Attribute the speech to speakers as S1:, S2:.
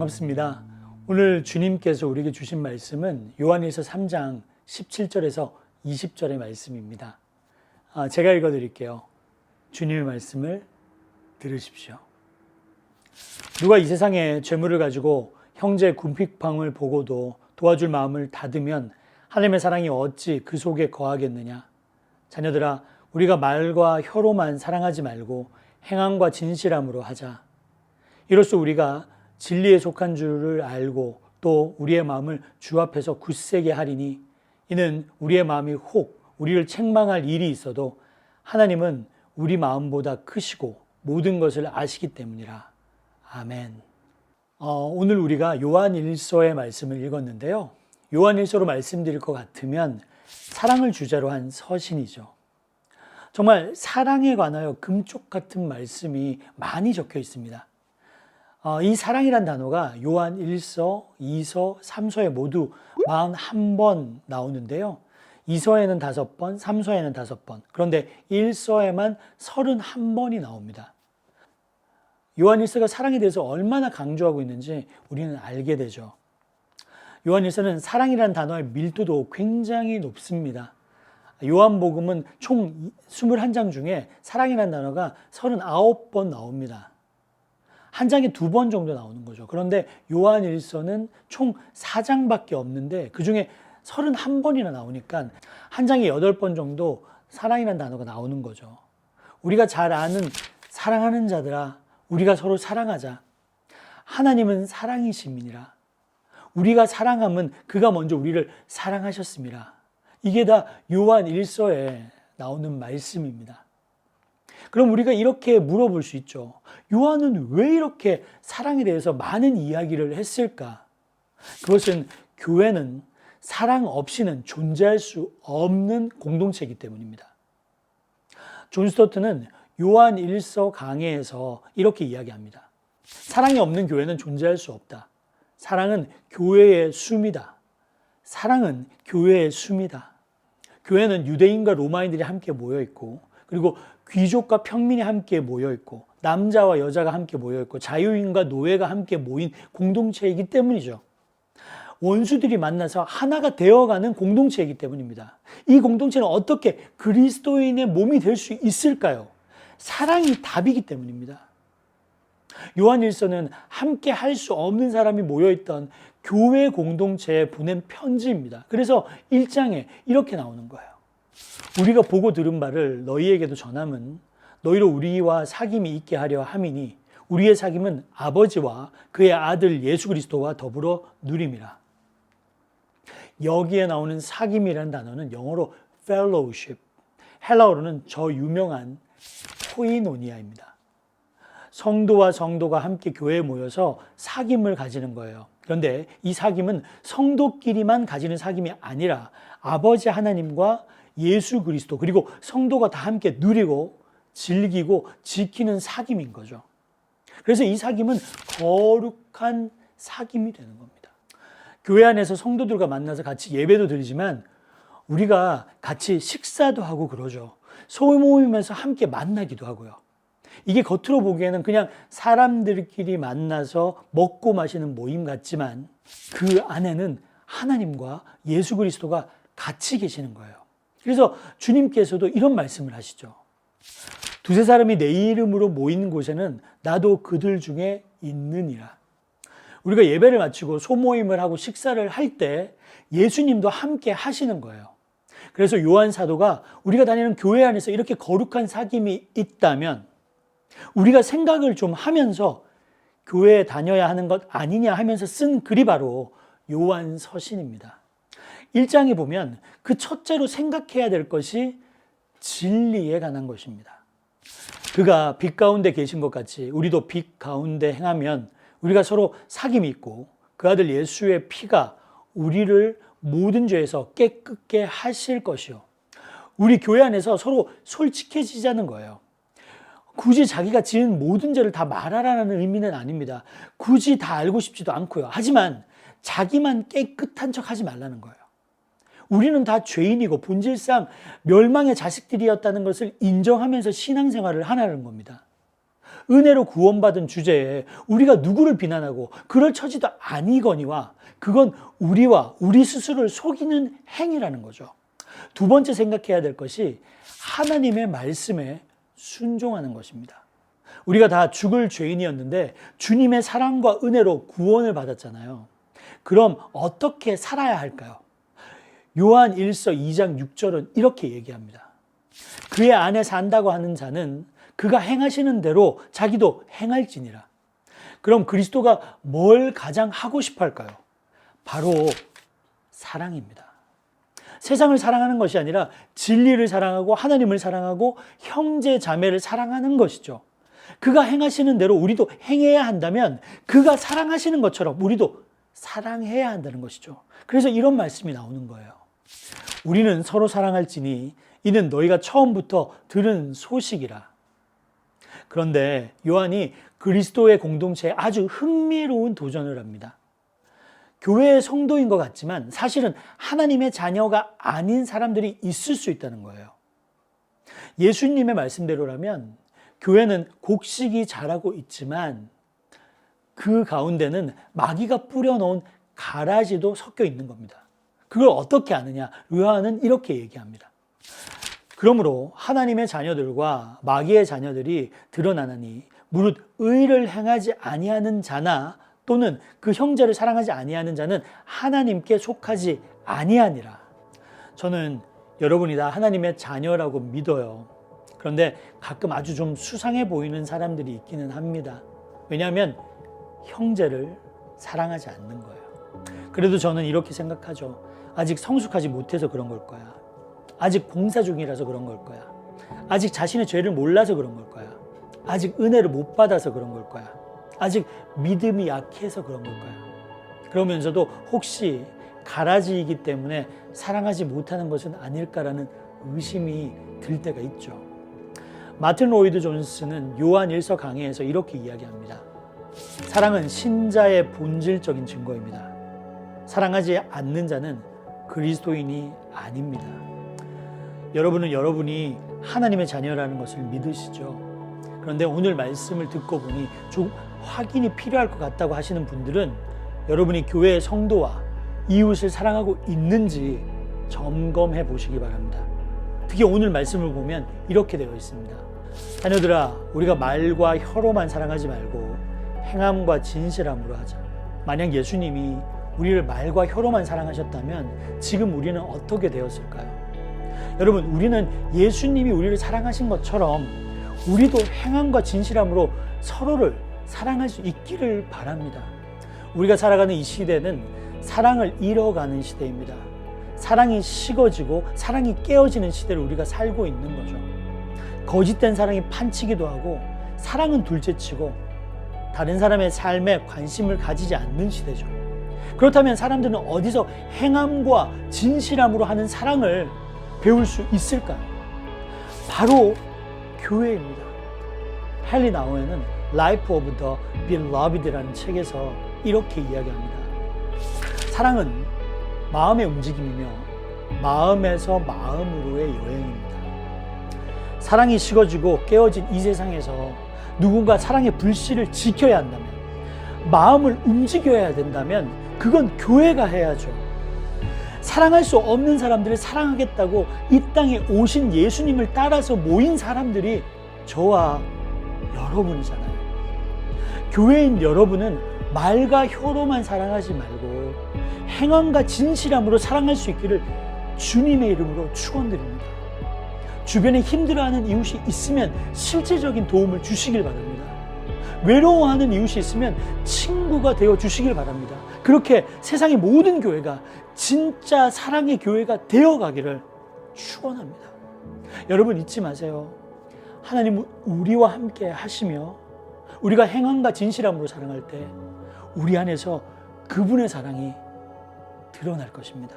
S1: 반갑습니다. 오늘 주님께서 우리에게 주신 말씀은 요한일서 3장 17절에서 20절의 말씀입니다. 제가 읽어드릴게요. 주님의 말씀을 들으십시오. 누가 이 세상에 재물을 가지고 형제의 궁핍함을 보고도 도와줄 마음을 닫으면 하나님의 사랑이 어찌 그 속에 거하겠느냐. 자녀들아, 우리가 말과 혀로만 사랑하지 말고 행함과 진실함으로 하자. 이로써 우리가 진리에 속한 줄을 알고 또 우리의 마음을 주 앞에서 굳세게 하리니 이는 우리의 마음이 혹 우리를 책망할 일이 있어도 하나님은 우리 마음보다 크시고 모든 것을 아시기 때문이라. 아멘. 오늘 우리가 요한일서의 말씀을 읽었는데요. 요한일서로 말씀드릴 것 같으면 사랑을 주제로 한 서신이죠. 정말 사랑에 관하여 금쪽 같은 말씀이 많이 적혀 있습니다. 이 사랑이란 단어가 요한 1서, 2서, 3서에 모두 41번 나오는데요. 2서에는 5번, 3서에는 5번. 그런데 1서에만 31번이 나옵니다. 요한 1서가 사랑에 대해서 얼마나 강조하고 있는지 우리는 알게 되죠. 요한 1서는 사랑이란 단어의 밀도도 굉장히 높습니다. 요한복음은 총 21장 중에 사랑이란 단어가 39번 나옵니다. 한 장에 2번 정도 나오는 거죠. 그런데 요한일서는 총 4장밖에 없는데 그중에 31번이나 나오니까 한 장에 8번 정도 사랑이라는 단어가 나오는 거죠. 우리가 잘 아는 사랑하는 자들아, 우리가 서로 사랑하자. 하나님은 사랑이심이니라. 우리가 사랑하면 그가 먼저 우리를 사랑하셨습니다. 이게 다 요한일서에 나오는 말씀입니다. 그럼 우리가 이렇게 물어볼 수 있죠. 요한은 왜 이렇게 사랑에 대해서 많은 이야기를 했을까? 그것은 교회는 사랑 없이는 존재할 수 없는 공동체이기 때문입니다. 존 스토트는 요한 1서 강해에서 이렇게 이야기합니다. 사랑이 없는 교회는 존재할 수 없다. 사랑은 교회의 숨이다. 사랑은 교회의 숨이다. 교회는 유대인과 로마인들이 함께 모여 있고 그리고 귀족과 평민이 함께 모여있고 남자와 여자가 함께 모여있고 자유인과 노예가 함께 모인 공동체이기 때문이죠. 원수들이 만나서 하나가 되어가는 공동체이기 때문입니다. 이 공동체는 어떻게 그리스도인의 몸이 될 수 있을까요? 사랑이 답이기 때문입니다. 요한일서는 함께 할 수 없는 사람이 모여있던 교회 공동체에 보낸 편지입니다. 그래서 1장에 이렇게 나오는 거예요. 우리가 보고 들은 바를 너희에게도 전함은 너희로 우리와 사귐이 있게 하려 함이니 우리의 사귐은 아버지와 그의 아들 예수 그리스도와 더불어 누림이라. 여기에 나오는 사귐이라는 단어는 영어로 fellowship, 헬라어로는 저 유명한 코이노니아입니다. 성도와 성도가 함께 교회에 모여서 사귐을 가지는 거예요. 그런데 이 사귐은 성도끼리만 가지는 사귐이 아니라 아버지 하나님과 예수 그리스도 그리고 성도가 다 함께 누리고 즐기고 지키는 사귐인 거죠. 그래서 이 사귐은 거룩한 사귐이 되는 겁니다. 교회 안에서 성도들과 만나서 같이 예배도 드리지만 우리가 같이 식사도 하고 그러죠. 소모임에서 함께 만나기도 하고요. 이게 겉으로 보기에는 그냥 사람들끼리 만나서 먹고 마시는 모임 같지만 그 안에는 하나님과 예수 그리스도가 같이 계시는 거예요. 그래서 주님께서도 이런 말씀을 하시죠. 두세 사람이 내 이름으로 모인 곳에는 나도 그들 중에 있느니라. 우리가 예배를 마치고 소모임을 하고 식사를 할 때 예수님도 함께 하시는 거예요. 그래서 요한 사도가 우리가 다니는 교회 안에서 이렇게 거룩한 사귐이 있다면 우리가 생각을 좀 하면서 교회에 다녀야 하는 것 아니냐 하면서 쓴 글이 바로 요한 서신입니다. 1장에 보면 그 첫째로 생각해야 될 것이 진리에 관한 것입니다. 그가 빛 가운데 계신 것 같이 우리도 빛 가운데 행하면 우리가 서로 사귐이 있고 그 아들 예수의 피가 우리를 모든 죄에서 깨끗게 하실 것이요. 우리 교회 안에서 서로 솔직해지자는 거예요. 굳이 자기가 지은 모든 죄를 다 말하라는 의미는 아닙니다. 굳이 다 알고 싶지도 않고요. 하지만 자기만 깨끗한 척 하지 말라는 거예요. 우리는 다 죄인이고 본질상 멸망의 자식들이었다는 것을 인정하면서 신앙생활을 하라는 겁니다. 은혜로 구원받은 주제에 우리가 누구를 비난하고 그럴 처지도 아니거니와 그건 우리와 우리 스스로를 속이는 행위라는 거죠. 두 번째 생각해야 될 것이 하나님의 말씀에 순종하는 것입니다. 우리가 다 죽을 죄인이었는데 주님의 사랑과 은혜로 구원을 받았잖아요. 그럼 어떻게 살아야 할까요? 요한 1서 2장 6절은 이렇게 얘기합니다. 그의 안에 산다고 하는 자는 그가 행하시는 대로 자기도 행할지니라. 그럼 그리스도가 뭘 가장 하고 싶어 할까요? 바로 사랑입니다. 세상을 사랑하는 것이 아니라 진리를 사랑하고 하나님을 사랑하고 형제 자매를 사랑하는 것이죠. 그가 행하시는 대로 우리도 행해야 한다면 그가 사랑하시는 것처럼 우리도 사랑해야 한다는 것이죠. 그래서 이런 말씀이 나오는 거예요. 우리는 서로 사랑할지니 이는 너희가 처음부터 들은 소식이라. 그런데 요한이 그리스도의 공동체에 아주 흥미로운 도전을 합니다. 교회의 성도인 것 같지만 사실은 하나님의 자녀가 아닌 사람들이 있을 수 있다는 거예요. 예수님의 말씀대로라면 교회는 곡식이 자라고 있지만 그 가운데는 마귀가 뿌려놓은 가라지도 섞여 있는 겁니다. 그걸 어떻게 아느냐? 요한은 이렇게 얘기합니다. 그러므로 하나님의 자녀들과 마귀의 자녀들이 드러나나니 무릇 의를 행하지 아니하는 자나 또는 그 형제를 사랑하지 아니하는 자는 하나님께 속하지 아니하니라. 저는 여러분이 다 하나님의 자녀라고 믿어요. 그런데 가끔 아주 좀 수상해 보이는 사람들이 있기는 합니다. 왜냐하면 형제를 사랑하지 않는 거예요. 그래도 저는 이렇게 생각하죠. 아직 성숙하지 못해서 그런 걸 거야. 아직 봉사 중이라서 그런 걸 거야. 아직 자신의 죄를 몰라서 그런 걸 거야. 아직 은혜를 못 받아서 그런 걸 거야. 아직 믿음이 약해서 그런 걸 거야. 그러면서도 혹시 가라지이기 때문에 사랑하지 못하는 것은 아닐까라는 의심이 들 때가 있죠. 마틴 로이드 존스는 요한 1서 강해에서 이렇게 이야기합니다. 사랑은 신자의 본질적인 증거입니다. 사랑하지 않는 자는 그리스도인이 아닙니다. 여러분은 여러분이 하나님의 자녀라는 것을 믿으시죠? 그런데 오늘 말씀을 듣고 보니 좀 확인이 필요할 것 같다고 하시는 분들은 여러분이 교회의 성도와 이웃을 사랑하고 있는지 점검해 보시기 바랍니다. 특히 오늘 말씀을 보면 이렇게 되어 있습니다. 자녀들아, 우리가 말과 혀로만 사랑하지 말고 행함과 진실함으로 하자. 만약 예수님이 우리를 말과 혀로만 사랑하셨다면 지금 우리는 어떻게 되었을까요? 여러분, 우리는 예수님이 우리를 사랑하신 것처럼 우리도 행함과 진실함으로 서로를 사랑할 수 있기를 바랍니다. 우리가 살아가는 이 시대는 사랑을 잃어가는 시대입니다. 사랑이 식어지고 사랑이 깨어지는 시대를 우리가 살고 있는 거죠. 거짓된 사랑이 판치기도 하고 사랑은 둘째치고 다른 사람의 삶에 관심을 가지지 않는 시대죠. 그렇다면 사람들은 어디서 행함과 진실함으로 하는 사랑을 배울 수 있을까요? 바로 교회입니다. 헨리 나우에는 Life of the Beloved라는 책에서 이렇게 이야기합니다. 사랑은 마음의 움직임이며 마음에서 마음으로의 여행입니다. 사랑이 식어지고 깨어진 이 세상에서 누군가 사랑의 불씨를 지켜야 한다면, 마음을 움직여야 된다면 그건 교회가 해야죠. 사랑할 수 없는 사람들을 사랑하겠다고 이 땅에 오신 예수님을 따라서 모인 사람들이 저와 여러분이잖아요. 교회인 여러분은 말과 혀로만 사랑하지 말고 행함과 진실함으로 사랑할 수 있기를 주님의 이름으로 축원드립니다. 주변에 힘들어하는 이웃이 있으면 실제적인 도움을 주시길 바랍니다. 외로워하는 이웃이 있으면 친구가 되어 주시길 바랍니다. 그렇게 세상의 모든 교회가 진짜 사랑의 교회가 되어가기를 축원합니다. 여러분 잊지 마세요. 하나님은 우리와 함께 하시며 우리가 행함과 진실함으로 사랑할 때 우리 안에서 그분의 사랑이 드러날 것입니다.